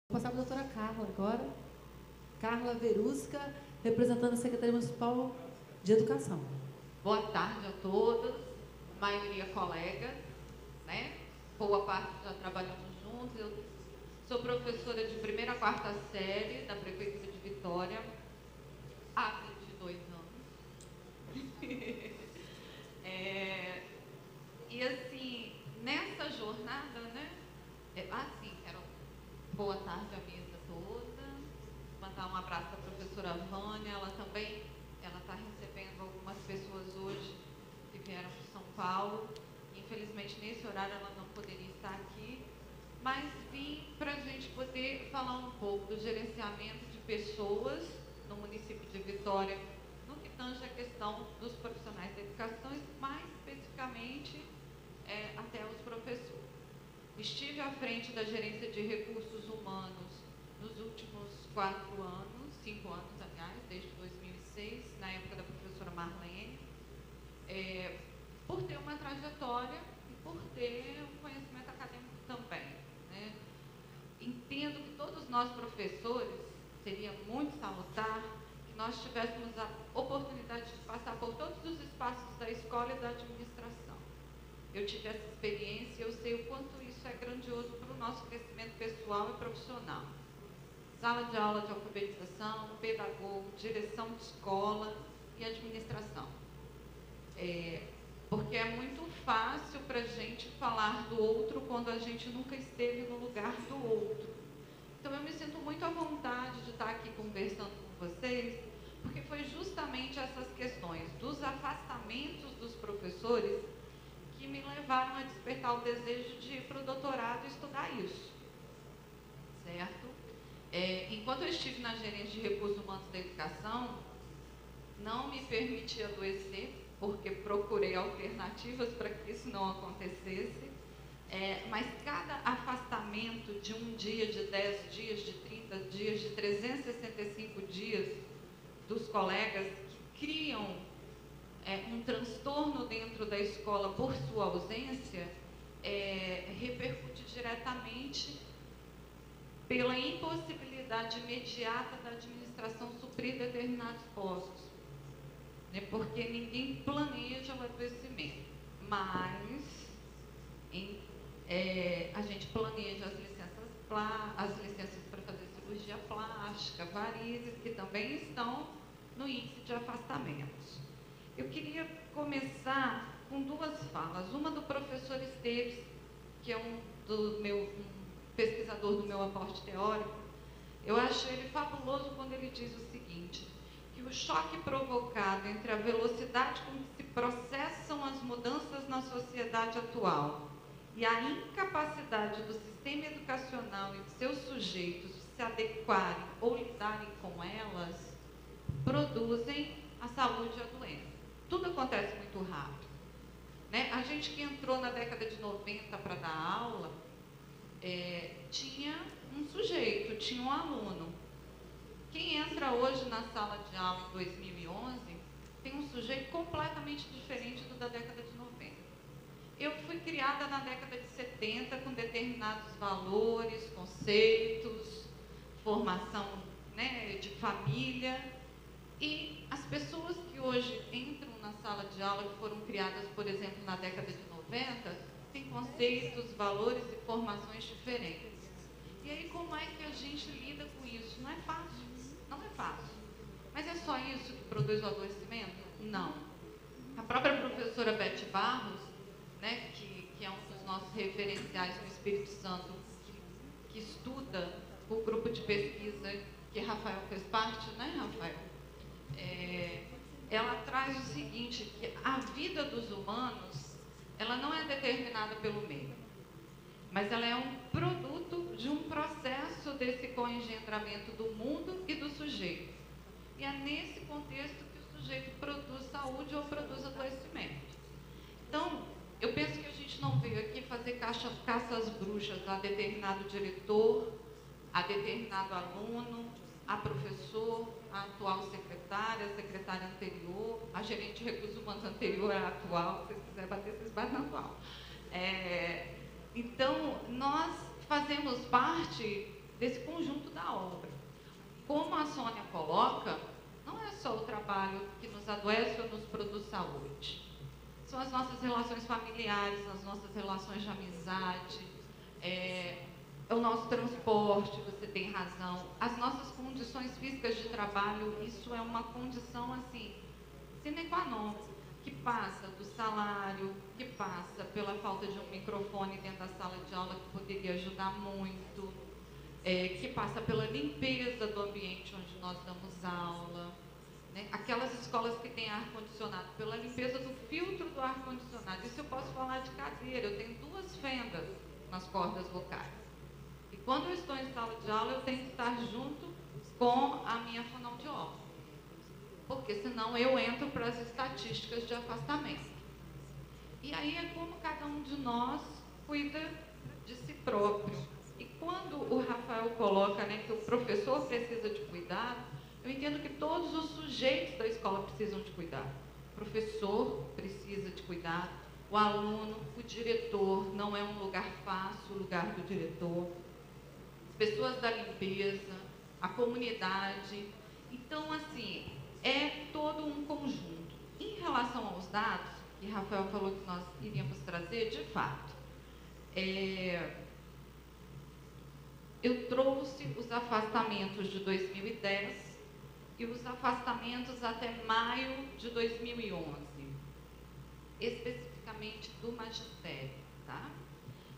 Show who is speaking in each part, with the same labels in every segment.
Speaker 1: Vou passar para a doutora Carla agora. Carla Verusca, representando a Secretaria Municipal de Educação.
Speaker 2: Boa tarde a todos, a maioria colegas, né? Boa parte já trabalhamos juntos. Eu sou professora de 1ª a 4ª série da Prefeitura de Vitória há 22 anos. E assim, nessa jornada, né? Boa tarde à mesa toda. Mandar um abraço à professora Vânia, ela também está recebendo algumas pessoas hoje que vieram de São Paulo. Infelizmente, nesse horário ela não poderia estar aqui, mas vim para a gente poder falar um pouco do gerenciamento de pessoas no município de Vitória, no que tange a questão dos profissionais da educação e, mais especificamente, até os professores. Estive à frente da gerência de recursos humanos nos últimos 5 anos, aliás, desde 2006, na época da professora Marlene, por ter uma trajetória e por ter um conhecimento acadêmico também, né? Entendo que todos nós professores, seria muito salutar que nós tivéssemos a oportunidade de passar por todos os espaços da escola e da administração. Eu tive essa experiência e eu sei o quanto isso é grandioso para o nosso crescimento pessoal e profissional. Sala de aula de alfabetização, pedagogo, direção de escola e administração. Porque é muito fácil para a gente falar do outro quando a gente nunca esteve no lugar do outro. Então eu me sinto muito à vontade de estar aqui conversando com vocês, porque foi justamente essas questões dos afastamentos dos professores que me levaram a despertar o desejo de ir para o doutorado e estudar isso, certo? Enquanto eu estive na gerência de recursos humanos da educação, não me permiti adoecer, porque procurei alternativas para que isso não acontecesse, mas cada afastamento de um dia, de 10 dias, de 30 dias, de 365 dias dos colegas que criam um transtorno dentro da escola por sua ausência, repercute diretamente pela impossibilidade imediata da administração suprir determinados postos, né? Porque ninguém planeja o adoecimento, mas a gente planeja as licenças para fazer cirurgia plástica, varizes, que também estão no índice de afastamentos. Eu queria começar com 2 falas. Uma do professor Esteves, que é um pesquisador do meu aporte teórico. Eu acho ele fabuloso quando ele diz o seguinte, que o choque provocado entre a velocidade com que se processam as mudanças na sociedade atual e a incapacidade do sistema educacional e de seus sujeitos de se adequarem ou lidarem com elas, produzem a saúde e a doença. Tudo acontece muito rápido, né? A gente que entrou na década de 90 para dar aula, tinha um sujeito, tinha um aluno. Quem entra hoje na sala de aula em 2011 tem um sujeito completamente diferente do da década de 90. Eu fui criada na década de 70 com determinados valores, conceitos, formação, né, de família, e as pessoas que hoje entram na sala de aula, que foram criadas, por exemplo, na década de 90, têm conceitos, valores e formações diferentes. E aí, como é que a gente lida com isso? Não é fácil, não é fácil. Mas é só isso que produz o adoecimento? Não. A própria professora Beth Barros, né, que é um dos nossos referenciais no Espírito Santo, que estuda o grupo de pesquisa que Rafael fez parte, né, Rafael? Ela traz o seguinte, que a vida dos humanos, ela não é determinada pelo meio, mas ela é um produto de um processo desse coengendramento do mundo e do sujeito. E é nesse contexto que o sujeito produz saúde ou produz adoecimento. Então, eu penso que a gente não veio aqui fazer caça às bruxas a determinado diretor, a determinado aluno, a professor, a atual secretária, a secretária anterior, a gerente de recursos humanos anterior à atual, se vocês quiserem bater, vocês batem na atual. Então, nós fazemos parte desse conjunto da obra. Como a Sônia coloca, não é só o trabalho que nos adoece ou nos produz saúde. São as nossas relações familiares, as nossas relações de amizade, é o nosso transporte, você tem razão, as nossas condições físicas de trabalho, isso é uma condição, assim, sine qua non, que passa do salário, que passa pela falta de um microfone dentro da sala de aula, que poderia ajudar muito, que passa pela limpeza do ambiente onde nós damos aula, né? Aquelas escolas que têm ar-condicionado, pela limpeza do filtro do ar-condicionado. Isso eu posso falar de cadeira, eu tenho 2 fendas nas cordas vocais. E quando eu estou em sala de aula, eu tenho que estar junto com a minha fonoaudióloga, porque senão eu entro para as estatísticas de afastamento. E aí é como cada um de nós cuida de si próprio. E quando o Rafael coloca, né, que o professor precisa de cuidado, eu entendo que todos os sujeitos da escola precisam de cuidado. O professor precisa de cuidado, o aluno, o diretor, não é um lugar fácil o lugar do diretor, as pessoas da limpeza, a comunidade. Então, assim, é todo um conjunto. Em relação aos dados, que Rafael falou que nós iríamos trazer, de fato, eu trouxe os afastamentos de 2010 e os afastamentos até maio de 2011, especificamente do magistério, tá?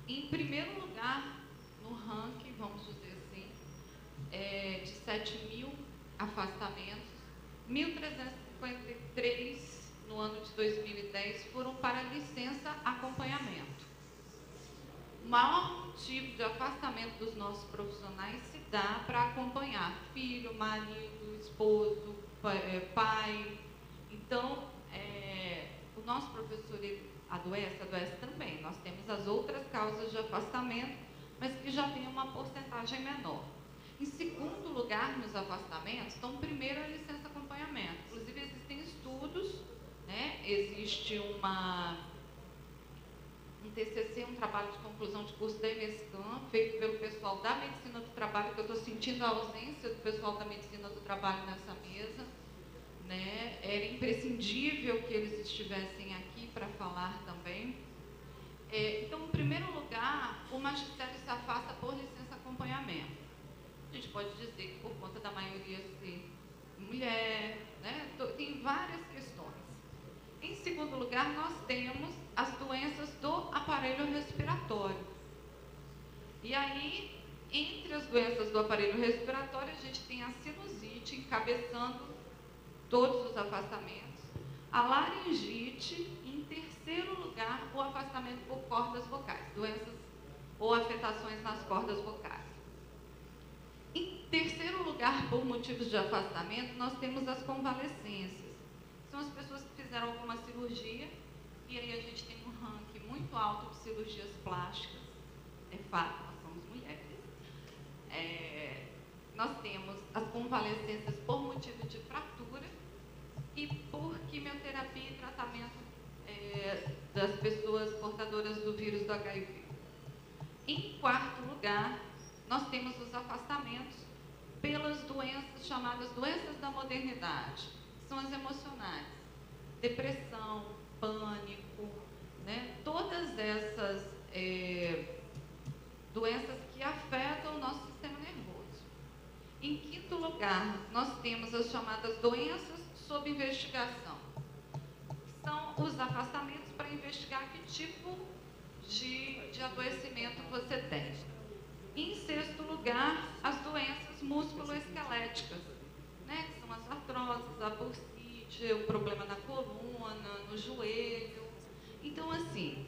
Speaker 2: Em primeiro lugar, no ranking, vamos dizer assim, de 7.000 afastamentos, 1.353 no ano de 2010 foram para licença acompanhamento. O maior motivo de afastamento dos nossos profissionais se dá para acompanhar filho, marido, esposo, pai. Então, o nosso professor ele adoece também. Nós temos as outras causas de afastamento, mas que já tem uma porcentagem menor. Em segundo lugar, nos afastamentos, então, primeiro a licença acompanhamento. Inclusive, existem estudos, né? Existe um TCC, um trabalho de conclusão de curso da EMESCAM, feito pelo pessoal da Medicina do Trabalho, que eu estou sentindo a ausência do pessoal da Medicina do Trabalho nessa mesa, né? Era imprescindível que eles estivessem aqui para falar também. Então, em primeiro lugar, o magistério se afasta por licença acompanhamento. A gente pode dizer que por conta da maioria ser mulher, né? Tem várias questões. Em segundo lugar, nós temos as doenças do aparelho respiratório. E aí, entre as doenças do aparelho respiratório, a gente tem a sinusite encabeçando todos os afastamentos, a laringite, e em terceiro lugar, o afastamento por cordas vocais, doenças ou afetações nas cordas vocais. Em terceiro lugar, por motivos de afastamento, nós temos as convalescências. São as pessoas que fizeram alguma cirurgia, e aí a gente tem um ranking muito alto de cirurgias plásticas. É fato, nós somos mulheres. Nós temos as convalescências por motivo de fratura e por quimioterapia e tratamento das pessoas portadoras do vírus do HIV. Em quarto lugar, nós temos os afastamentos pelas doenças chamadas doenças da modernidade, que são as emocionais, depressão, pânico, né? Todas essas doenças que afetam o nosso sistema nervoso. Em quinto lugar, nós temos as chamadas doenças sob investigação, que são os afastamentos para investigar que tipo de adoecimento você tem. Em sexto lugar, as doenças musculoesqueléticas, né, que são as artroses, a bursite, o problema na coluna, no joelho. Então, assim,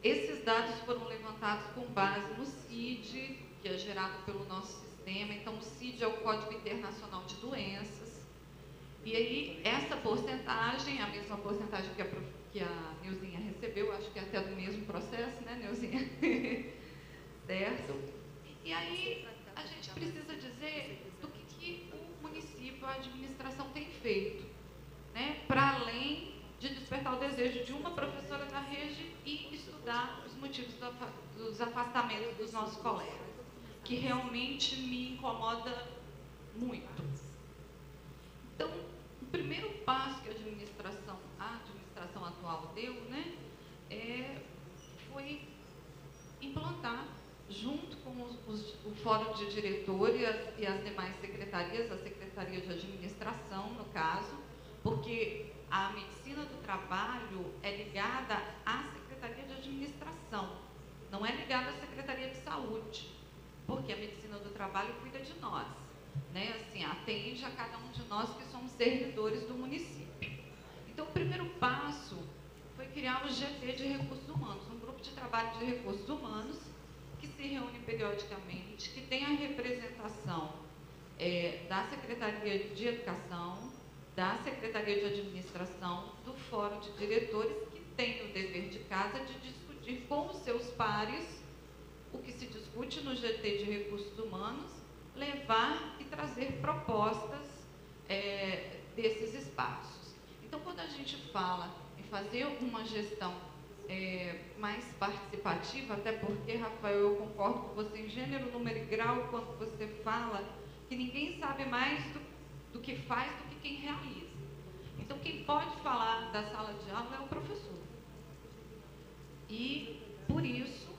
Speaker 2: esses dados foram levantados com base no CID, que é gerado pelo nosso sistema. Então, o CID é o Código Internacional de Doenças. E aí, essa porcentagem, a mesma porcentagem que a Neuzinha recebeu, acho que é até do mesmo processo, né, Neuzinha? Certo? E aí, a gente precisa dizer do que o município, a administração tem feito, né, para além de despertar o desejo de uma professora da rede e estudar os motivos dos afastamentos dos nossos colegas. que realmente me incomoda muito. Então, o primeiro passo que a administração atual deu, né, foi implantar, junto com o Fórum de Diretores e as demais secretarias, a Secretaria de Administração, no caso, porque a medicina do trabalho é ligada à Secretaria de Administração, não é ligada à Secretaria de Saúde, porque a medicina do trabalho cuida de nós, né? Assim, atende a cada um de nós que somos servidores do município. Então, o primeiro passo foi criar o GT de Recursos Humanos, um grupo de trabalho de recursos humanos que se reúne periodicamente, que tem a representação da Secretaria de Educação, da Secretaria de Administração, do Fórum de Diretores, que tem o dever de casa de discutir com os seus pares o que se discute no GT de Recursos Humanos, levar e trazer propostas desses espaços. Então, quando a gente fala em fazer uma gestão mais participativa, até porque, Rafael, eu concordo com você em gênero, número e grau, quando você fala que ninguém sabe mais do que faz do que quem realiza. Então, quem pode falar da sala de aula é o professor. E, por isso,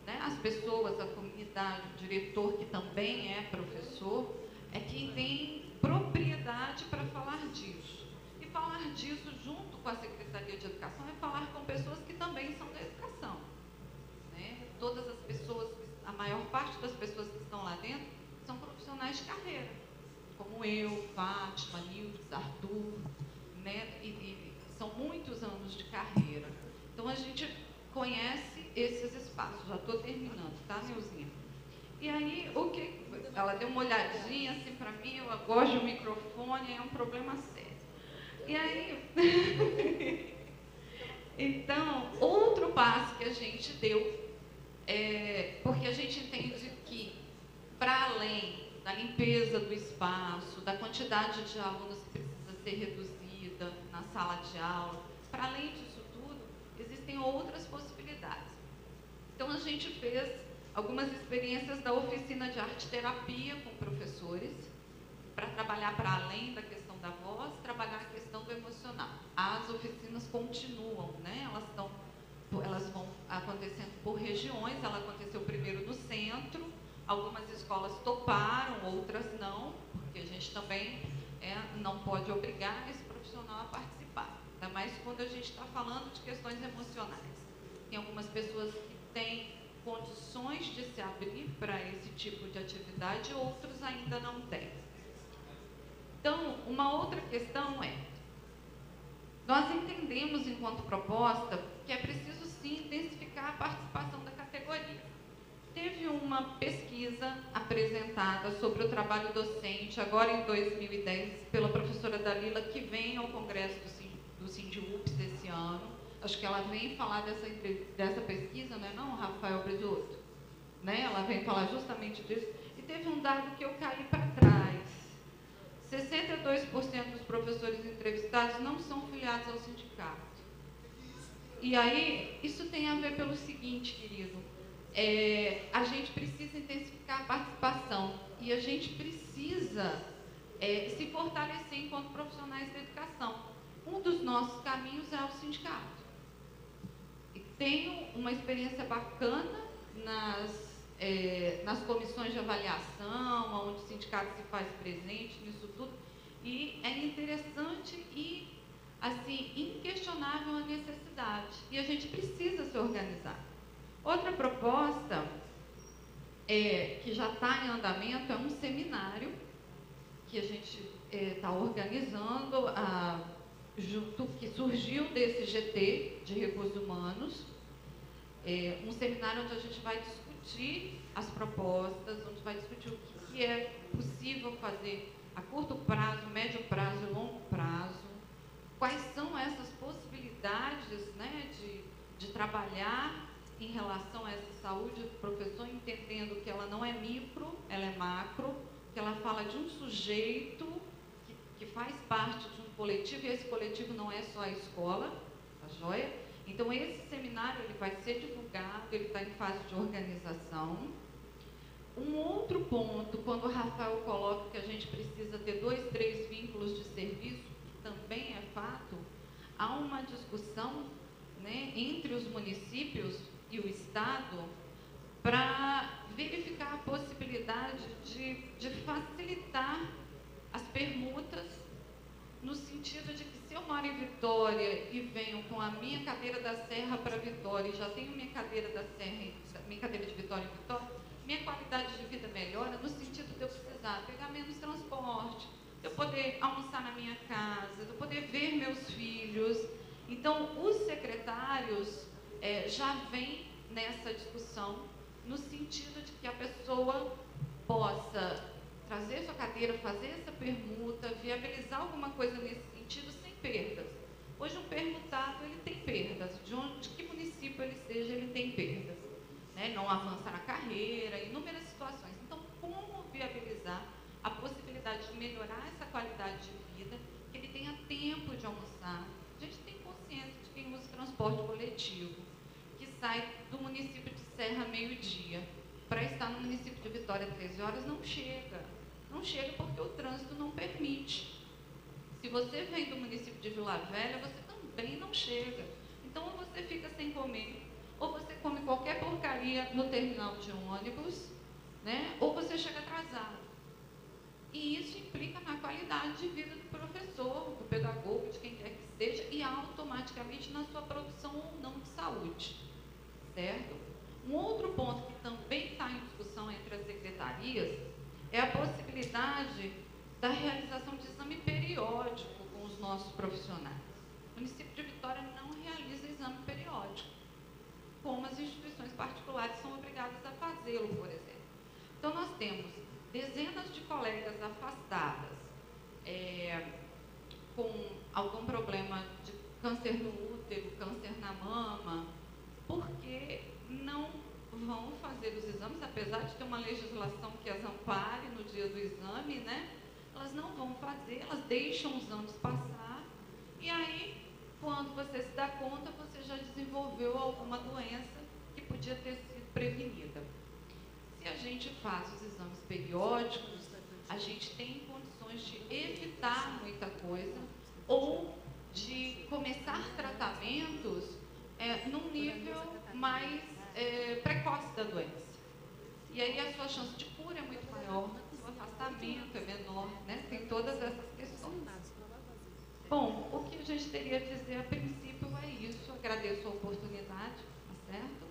Speaker 2: né, as pessoas, a comunidade, o diretor, que também é professor, é quem tem propriedade para falar disso. E falar disso junto com a Secretaria de Educação é falar com pessoas que também são da educação. Né? Todas as pessoas, a maior parte das pessoas que estão lá dentro são profissionais de carreira, como eu, Fátima, Nildes, Arthur, né? E são muitos anos de carreira. Então, a gente conhece esses espaços. Já estou terminando, tá, Neuzinha? E aí, o que ela deu uma olhadinha assim para mim, eu gosto do microfone, é um problema sério. E aí, então, outro passo que a gente deu, porque a gente entende que, para além da limpeza do espaço, da quantidade de alunos que precisa ser reduzida na sala de aula, para além disso tudo, existem outras possibilidades. Então, a gente fez algumas experiências da oficina de arte-terapia com professores, para trabalhar para além da questão da voz, trabalhar a questão do emocional. As oficinas continuam, né? Elas vão acontecendo por regiões. Ela aconteceu primeiro no centro, algumas escolas toparam, outras não, porque a gente também não pode obrigar esse profissional a participar, ainda mais quando a gente está falando de questões emocionais. Tem algumas pessoas que têm condições de se abrir para esse tipo de atividade, outros ainda não têm. Então, uma outra questão nós entendemos, enquanto proposta, que é preciso, sim, intensificar a participação da categoria. Teve uma pesquisa apresentada sobre o trabalho docente, agora em 2010, pela professora Dalila, que vem ao congresso do Sindiups esse ano. Acho que ela vem falar dessa pesquisa, não é não, Rafael Brizoto? Né? Ela vem falar justamente disso. E teve um dado que eu caí para trás. 62% dos professores entrevistados não são filiados ao sindicato. E aí, isso tem a ver pelo seguinte, querido. A gente precisa intensificar a participação. E a gente precisa se fortalecer enquanto profissionais da educação. Um dos nossos caminhos é o sindicato. Tenho uma experiência bacana nas comissões de avaliação, onde o sindicato se faz presente nisso tudo, e é interessante e, assim, inquestionável a necessidade, e a gente precisa se organizar. Outra proposta que já está em andamento é um seminário que a gente está organizando, que surgiu desse GT de Recursos Humanos, um seminário onde a gente vai discutir as propostas, onde vai discutir o que é possível fazer a curto prazo, médio prazo e longo prazo, quais são essas possibilidades, né, de trabalhar em relação a essa saúde do professor, entendendo que ela não é micro, ela é macro, que ela fala de um sujeito que faz parte de um coletivo, e esse coletivo não é só a escola, tá joia? Então, esse seminário ele vai ser divulgado, ele está em fase de organização. Um outro ponto, quando o Rafael coloca que a gente precisa ter 2, 3 vínculos de serviço, que também é fato, há uma discussão, né, entre os municípios e o Estado para verificar a possibilidade de facilitar as permutas, no sentido de que se eu moro em Vitória e venho com a minha cadeira da Serra para Vitória e já tenho minha cadeira da Serra, minha cadeira de Vitória em Vitória, minha qualidade de vida melhora no sentido de eu precisar pegar menos transporte, de eu poder almoçar na minha casa, de eu poder ver meus filhos. Então, os secretários já vêm nessa discussão no sentido de que a pessoa possa trazer sua cadeira, fazer essa permuta, viabilizar alguma coisa nesse sentido sem perdas. Hoje um permutado ele tem perdas, de que município ele seja, ele tem perdas, né? Não avança na carreira, inúmeras situações. Então, como viabilizar a possibilidade de melhorar essa qualidade de vida, que ele tenha tempo de almoçar? A gente tem consciência de quem usa transporte coletivo, que sai do município de Serra meio-dia, para estar no município de Vitória 13 horas, não chega. Não chega porque o trânsito não permite. Se você vem do município de Vila Velha, você também não chega. Então, ou você fica sem comer, ou você come qualquer porcaria no terminal de ônibus, né? Ou você chega atrasado. E isso implica na qualidade de vida do professor, do pedagogo, de quem quer que seja, e automaticamente na sua produção ou não de saúde. Certo? Um outro ponto que também está em discussão entre as secretarias é a possibilidade da realização de exame periódico com os nossos profissionais. O município de Vitória não realiza exame periódico, como as instituições particulares são obrigadas a fazê-lo, por exemplo. Então, nós temos dezenas de colegas afastadas com algum problema de câncer no útero, câncer na mama, porque não vão fazer os exames, apesar de ter uma legislação que as ampare no dia do exame, né? Elas não vão fazer, elas deixam os anos passar, e aí, quando você se dá conta, você já desenvolveu alguma doença que podia ter sido prevenida. Se a gente faz os exames periódicos, a gente tem condições de evitar muita coisa, ou de começar tratamentos num nível mais precoce da doença. E aí a sua chance de cura é muito maior, o seu afastamento é menor, né? Tem todas essas questões. Bom, o que a gente teria a dizer a princípio é isso. Agradeço a oportunidade, tá certo?